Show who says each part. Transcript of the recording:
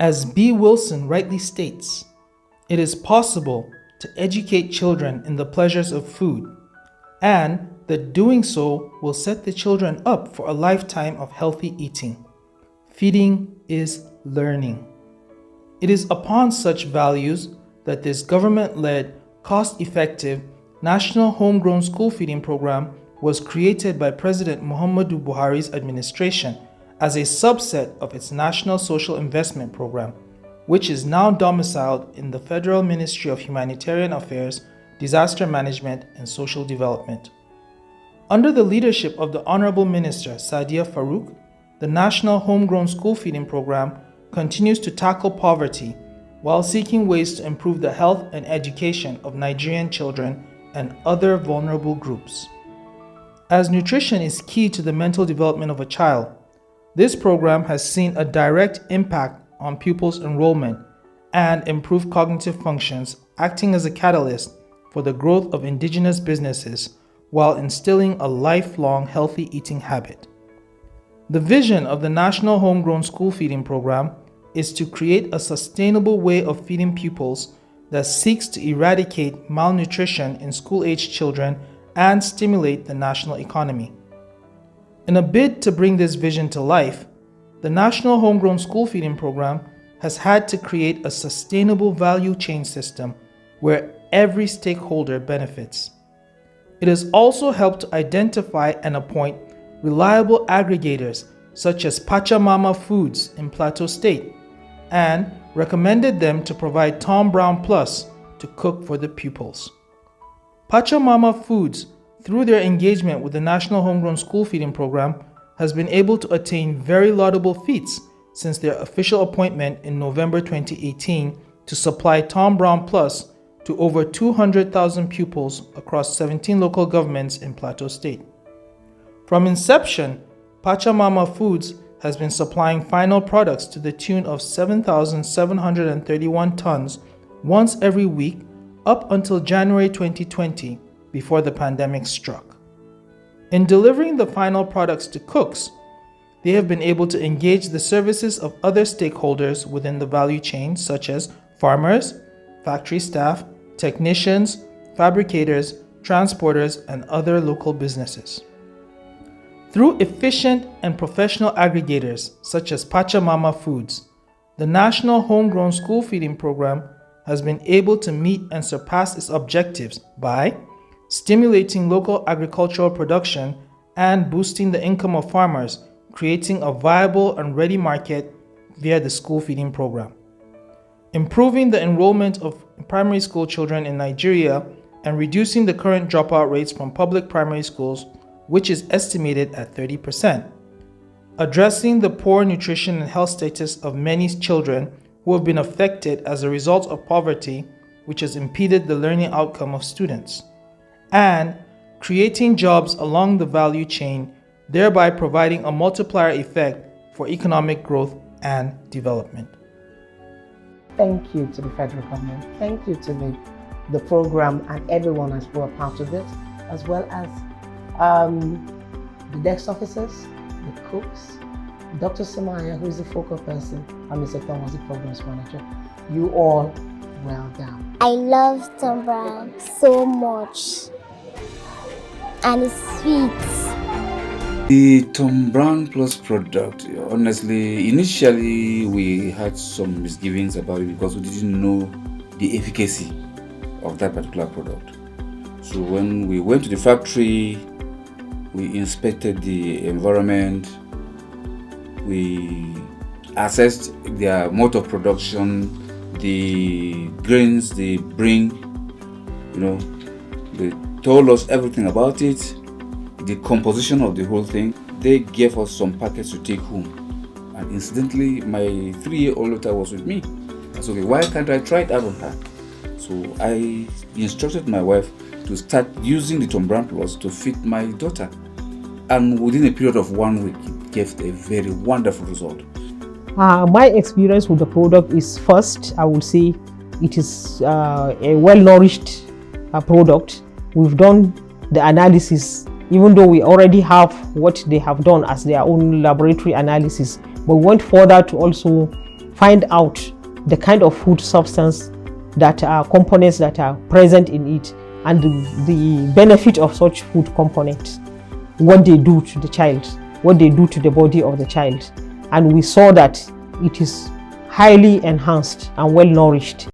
Speaker 1: As B. Wilson rightly states, it is possible to educate children in the pleasures of food, and that doing so will set the children up for a lifetime of healthy eating. Feeding is learning. It is upon such values that this government-led, cost-effective, national homegrown school feeding program was created by President Muhammadu Buhari's administration as a subset of its National Social Investment Program, which is now domiciled in the Federal Ministry of Humanitarian Affairs, Disaster Management, and Social Development. Under the leadership of the Honorable Minister Sadiya Farouk, the National Homegrown School Feeding Program continues to tackle poverty while seeking ways to improve the health and education of Nigerian children and other vulnerable groups. As nutrition is key to the mental development of a child, this program has seen a direct impact on pupils' enrollment and improved cognitive functions, acting as a catalyst for the growth of indigenous businesses while instilling a lifelong healthy eating habit. The vision of the National Homegrown School Feeding Program is to create a sustainable way of feeding pupils that seeks to eradicate malnutrition in school-aged children and stimulate the national economy. In a bid to bring this vision to life, the National Homegrown School Feeding Program has had to create a sustainable value chain system where every stakeholder benefits. It has also helped to identify and appoint reliable aggregators such as PachaMama Foods in Plateau State and recommended them to provide Tom Brown Plus to cook for the pupils. PachaMama Foods, through their engagement with the National Homegrown School Feeding Program, has been able to attain very laudable feats since their official appointment in November 2018 to supply Tom Brown Plus to over 200,000 pupils across 17 local governments in Plateau State. From inception, PachaMama Foods has been supplying final products to the tune of 7,731 tons once every week up until January 2020, before the pandemic struck. In delivering the final products to cooks, they have been able to engage the services of other stakeholders within the value chain, such as farmers, factory staff, technicians, fabricators, transporters, and other local businesses. Through efficient and professional aggregators such as PachaMama Foods, the National Homegrown School Feeding Program has been able to meet and surpass its objectives by stimulating local agricultural production and boosting the income of farmers, creating a viable and ready market via the school feeding program, improving the enrollment of primary school children in Nigeria and reducing the current dropout rates from public primary schools, which is estimated at 30%, addressing the poor nutrition and health status of many children who have been affected as a result of poverty, which has impeded the learning outcome of students, and creating jobs along the value chain, thereby providing a multiplier effect for economic growth and development.
Speaker 2: Thank you to the federal government. Thank you to the program and everyone who were part of it, as well as the desk officers, the cooks, Dr. Samaya, who is the focal person, and Mr. Thomas, the programs manager. You all, well done.
Speaker 3: I love Tom Brown so much, and it's sweet.
Speaker 4: The Tom Brown Plus product, honestly, initially we had some misgivings about it because we didn't know the efficacy of that particular product. So when we went to the factory, we inspected the environment, we assessed their mode of production, the grains they bring, they told us everything about it, the composition of the whole thing. They gave us some packets to take home. And incidentally, my 3-year-old daughter was with me. I said, okay, why can't I try it out on her? So I instructed my wife to start using the Tom Brown Plus to feed my daughter. And within a period of 1 week, it gave a very wonderful result.
Speaker 2: My experience with the product is, first, I would say it is a well-nourished product. We've done the analysis, even though we already have what they have done as their own laboratory analysis, but we went further to also find out the kind of food substance that are components that are present in it, and the benefit of such food components, what they do to the child, what they do to the body of the child. And we saw that it is highly enhanced and well nourished.